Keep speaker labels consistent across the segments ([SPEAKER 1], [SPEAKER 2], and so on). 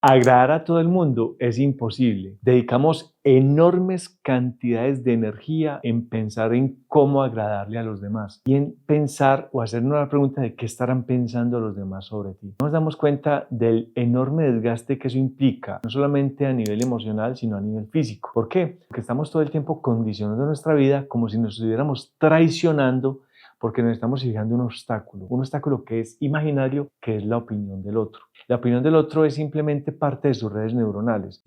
[SPEAKER 1] Agradar a todo el mundo es imposible. Dedicamos enormes cantidades de energía en pensar en cómo agradarle a los demás y en pensar o hacernos la pregunta de qué estarán pensando los demás sobre ti. Nos damos cuenta del enorme desgaste que eso implica, no solamente a nivel emocional, sino a nivel físico. ¿Por qué? Porque estamos todo el tiempo condicionando nuestra vida como si nos estuviéramos traicionando porque nos estamos fijando un obstáculo que es imaginario, que es la opinión del otro. La opinión del otro es simplemente parte de sus redes neuronales.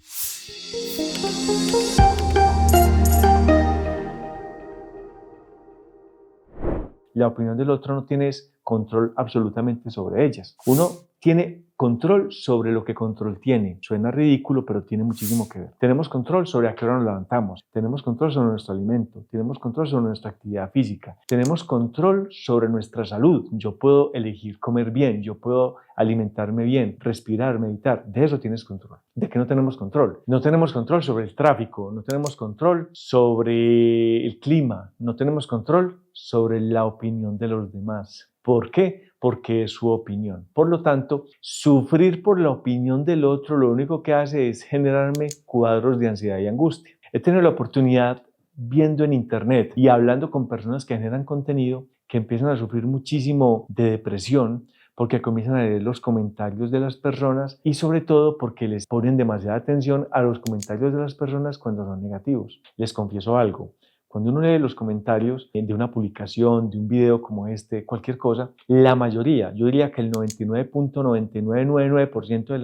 [SPEAKER 1] La opinión del otro no tienes control absolutamente sobre ellas. Uno tiene control sobre lo que control tiene. Suena ridículo, pero tiene muchísimo que ver. Tenemos control sobre a qué hora nos levantamos. Tenemos control sobre nuestro alimento. Tenemos control sobre nuestra actividad física. Tenemos control sobre nuestra salud. Yo puedo elegir comer bien. Yo puedo alimentarme bien, respirar, meditar. De eso tienes control. ¿De qué no tenemos control? No tenemos control sobre el tráfico. No tenemos control sobre el clima. No tenemos control sobre la opinión de los demás. ¿Por qué? Porque es su opinión. Por lo tanto, sufrir por la opinión del otro lo único que hace es generarme cuadros de ansiedad y angustia. He tenido la oportunidad viendo en internet y hablando con personas que generan contenido que empiezan a sufrir muchísimo de depresión porque comienzan a leer los comentarios de las personas y sobre todo porque les ponen demasiada atención a los comentarios de las personas cuando son negativos. Les confieso algo. Cuando uno lee los comentarios de una publicación, de un video como este, cualquier cosa, la mayoría, yo diría que el 99.9999% de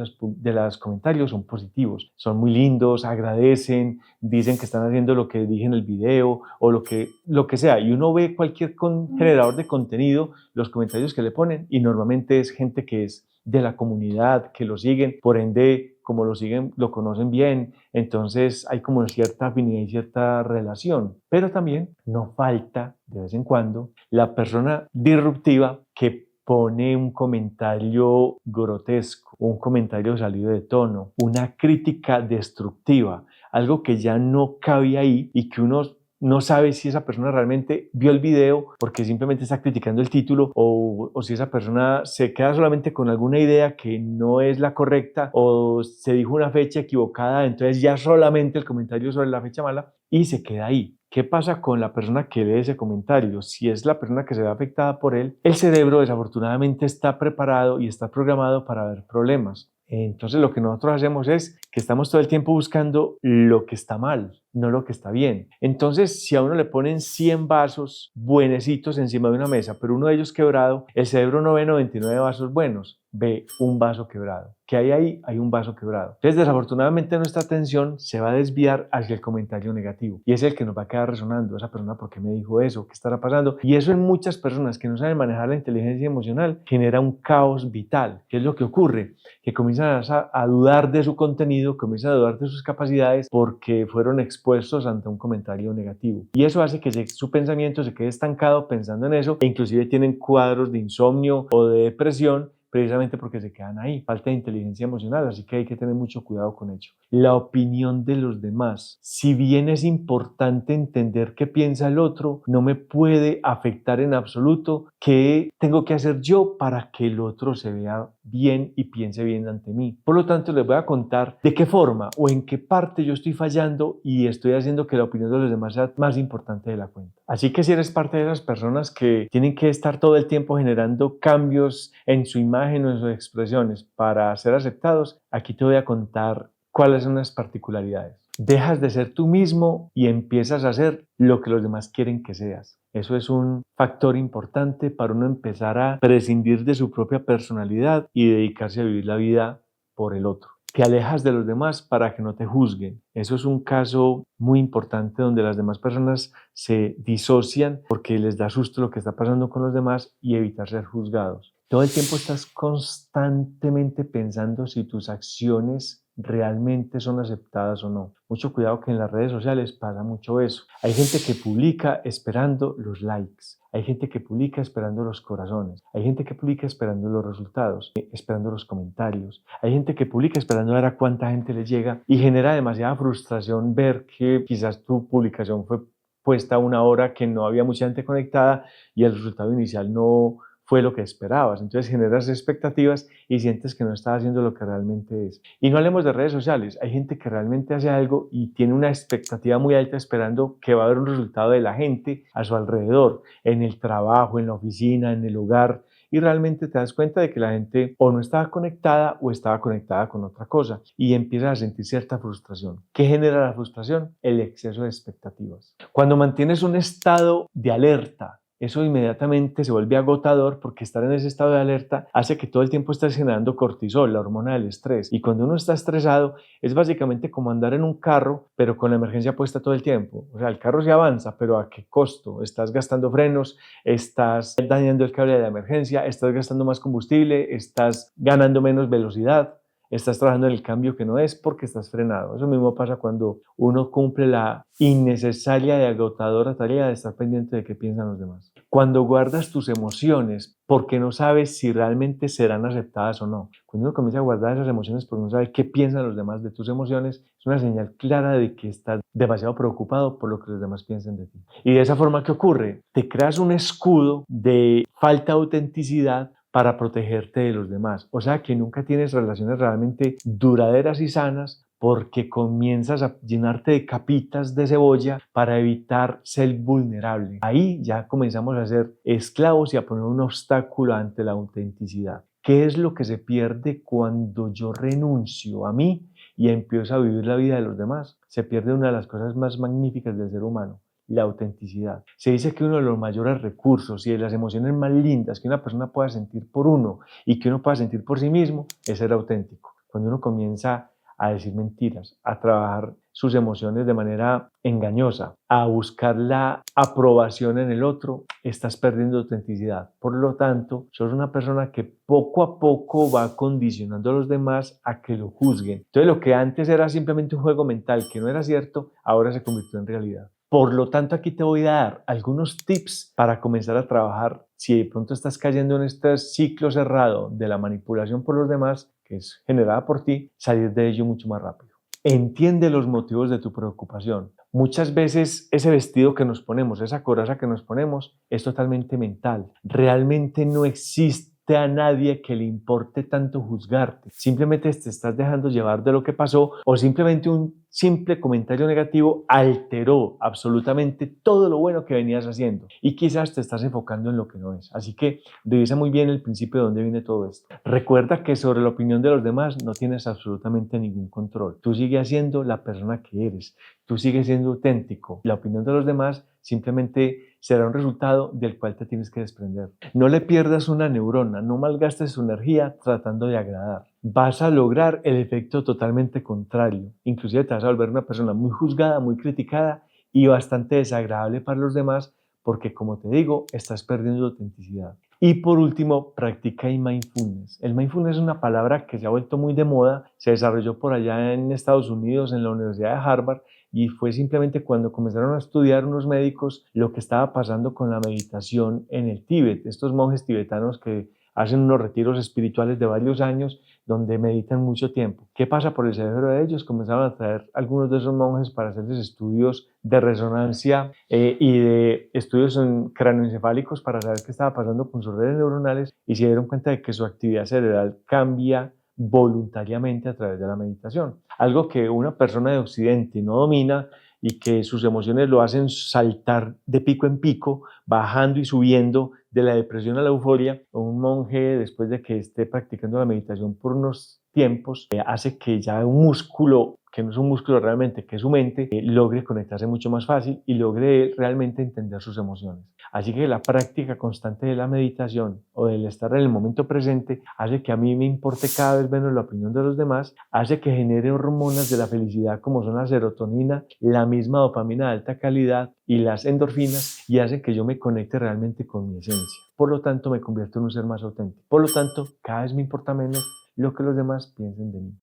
[SPEAKER 1] los comentarios son positivos. Son muy lindos, agradecen, dicen que están haciendo lo que dije en el video o lo que sea. Y uno ve cualquier generador de contenido, los comentarios que le ponen y normalmente es gente que es de la comunidad, que lo siguen, por ende, como lo siguen, lo conocen bien, entonces hay como cierta afinidad y cierta relación. Pero también no falta, de vez en cuando, la persona disruptiva que pone un comentario grotesco, un comentario salido de tono, una crítica destructiva, algo que ya no cabe ahí y que uno no sabe si esa persona realmente vio el video porque simplemente está criticando el título o si esa persona se queda solamente con alguna idea que no es la correcta o se dijo una fecha equivocada, entonces ya solamente el comentario sobre la fecha mala y se queda ahí. ¿Qué pasa con la persona que lee ese comentario? Si es la persona que se ve afectada por él, el cerebro desafortunadamente está preparado y está programado para ver problemas. Entonces lo que nosotros hacemos es que estamos todo el tiempo buscando lo que está mal, no lo que está bien. Entonces, si a uno le ponen 100 vasos buenecitos encima de una mesa, pero uno de ellos quebrado, el cerebro no ve 99 vasos buenos, ve un vaso quebrado. ¿Qué hay ahí? Hay un vaso quebrado. Entonces, desafortunadamente, nuestra atención se va a desviar hacia el comentario negativo y es el que nos va a quedar resonando. Esa persona, ¿por qué me dijo eso? ¿Qué estará pasando? Y eso en muchas personas que no saben manejar la inteligencia emocional genera un caos vital. ¿Qué es lo que ocurre? Que comienzan a dudar de su contenido, comienzan a dudar de sus capacidades porque fueron expuestos ante un comentario negativo. Y eso hace que su pensamiento se quede estancado pensando en eso e inclusive tienen cuadros de insomnio o de depresión precisamente porque se quedan ahí. Falta de inteligencia emocional, así que hay que tener mucho cuidado con ello. La opinión de los demás. Si bien es importante entender qué piensa el otro, no me puede afectar en absoluto qué tengo que hacer yo para que el otro se vea bien y piense bien ante mí. Por lo tanto, les voy a contar de qué forma o en qué parte yo estoy fallando y estoy haciendo que la opinión de los demás sea más importante de la cuenta. Así que si eres parte de esas personas que tienen que estar todo el tiempo generando cambios en su imagen o en sus expresiones para ser aceptados, aquí te voy a contar cuáles son las particularidades. Dejas de ser tú mismo y empiezas a hacer lo que los demás quieren que seas. Eso es un factor importante para uno empezar a prescindir de su propia personalidad y dedicarse a vivir la vida por el otro. Te alejas de los demás para que no te juzguen. Eso es un caso muy importante donde las demás personas se disocian porque les da susto lo que está pasando con los demás y evitar ser juzgados. Todo el tiempo estás constantemente pensando si tus acciones realmente son aceptadas o no. Mucho cuidado que en las redes sociales pasa mucho eso. Hay gente que publica esperando los likes. Hay gente que publica esperando los corazones. Hay gente que publica esperando los resultados, esperando los comentarios. Hay gente que publica esperando ver a cuánta gente le llega y genera demasiada frustración ver que quizás tu publicación fue puesta a una hora que no había mucha gente conectada y el resultado inicial no fue lo que esperabas. Entonces generas expectativas y sientes que no estás haciendo lo que realmente es. Y no hablemos de redes sociales. Hay gente que realmente hace algo y tiene una expectativa muy alta esperando que va a haber un resultado de la gente a su alrededor, en el trabajo, en la oficina, en el hogar. Y realmente te das cuenta de que la gente o no estaba conectada o estaba conectada con otra cosa y empiezas a sentir cierta frustración. ¿Qué genera la frustración? El exceso de expectativas. Cuando mantienes un estado de alerta, eso inmediatamente se vuelve agotador porque estar en ese estado de alerta hace que todo el tiempo estés generando cortisol, la hormona del estrés. Y cuando uno está estresado es básicamente como andar en un carro, pero con la emergencia puesta todo el tiempo. O sea, el carro se avanza, pero ¿a qué costo? Estás gastando frenos, estás dañando el cable de la emergencia, estás gastando más combustible, estás ganando menos velocidad. Estás trabajando en el cambio que no es porque estás frenado. Eso mismo pasa cuando uno cumple la innecesaria y agotadora tarea de estar pendiente de qué piensan los demás. Cuando guardas tus emociones porque no sabes si realmente serán aceptadas o no. Cuando uno comienza a guardar esas emociones porque no sabe qué piensan los demás de tus emociones, es una señal clara de que estás demasiado preocupado por lo que los demás piensen de ti. Y de esa forma, ¿qué ocurre? Te creas un escudo de falta de autenticidad para protegerte de los demás. O sea que nunca tienes relaciones realmente duraderas y sanas porque comienzas a llenarte de capitas de cebolla para evitar ser vulnerable. Ahí ya comenzamos a ser esclavos y a poner un obstáculo ante la autenticidad. ¿Qué es lo que se pierde cuando yo renuncio a mí y empiezo a vivir la vida de los demás? Se pierde una de las cosas más magníficas del ser humano, la autenticidad. Se dice que uno de los mayores recursos y de las emociones más lindas que una persona pueda sentir por uno y que uno pueda sentir por sí mismo es ser auténtico. Cuando uno comienza a decir mentiras, a trabajar sus emociones de manera engañosa, a buscar la aprobación en el otro, estás perdiendo autenticidad. Por lo tanto, sos una persona que poco a poco va condicionando a los demás a que lo juzguen. Entonces, lo que antes era simplemente un juego mental que no era cierto, ahora se convirtió en realidad. Por lo tanto, aquí te voy a dar algunos tips para comenzar a trabajar si de pronto estás cayendo en este ciclo cerrado de la manipulación por los demás, que es generada por ti, salir de ello mucho más rápido. Entiende los motivos de tu preocupación. Muchas veces ese vestido que nos ponemos, esa coraza que nos ponemos, es totalmente mental. Realmente no existe a nadie que le importe tanto juzgarte. Simplemente te estás dejando llevar de lo que pasó o simplemente un simple comentario negativo alteró absolutamente todo lo bueno que venías haciendo y quizás te estás enfocando en lo que no es. Así que revisa muy bien el principio de dónde viene todo esto. Recuerda que sobre la opinión de los demás no tienes absolutamente ningún control. Tú sigues siendo la persona que eres. Tú sigues siendo auténtico. La opinión de los demás simplemente será un resultado del cual te tienes que desprender. No le pierdas una neurona, no malgastes su energía tratando de agradar. Vas a lograr el efecto totalmente contrario. Inclusive te vas a volver una persona muy juzgada, muy criticada y bastante desagradable para los demás porque, como te digo, estás perdiendo autenticidad. Y por último, practica el mindfulness. El mindfulness es una palabra que se ha vuelto muy de moda, se desarrolló por allá en Estados Unidos, en la Universidad de Harvard, y fue simplemente cuando comenzaron a estudiar unos médicos lo que estaba pasando con la meditación en el Tíbet. Estos monjes tibetanos que hacen unos retiros espirituales de varios años donde meditan mucho tiempo. ¿Qué pasa por el cerebro de ellos? Comenzaron a traer algunos de esos monjes para hacerles estudios de resonancia y de estudios cráneoencefálicos para saber qué estaba pasando con sus redes neuronales y se dieron cuenta de que su actividad cerebral cambia voluntariamente a través de la meditación. Algo que una persona de Occidente no domina y que sus emociones lo hacen saltar de pico en pico, bajando y subiendo de la depresión a la euforia. Un monje, después de que esté practicando la meditación por unos tiempos, hace que ya un músculo, que no es un músculo realmente, que es su mente, logre conectarse mucho más fácil y logre realmente entender sus emociones. Así que la práctica constante de la meditación o del estar en el momento presente hace que a mí me importe cada vez menos la opinión de los demás, hace que genere hormonas de la felicidad como son la serotonina, la misma dopamina de alta calidad y las endorfinas y hace que yo me conecte realmente con mi esencia. Por lo tanto, me convierto en un ser más auténtico. Por lo tanto, cada vez me importa menos lo que los demás piensen de mí.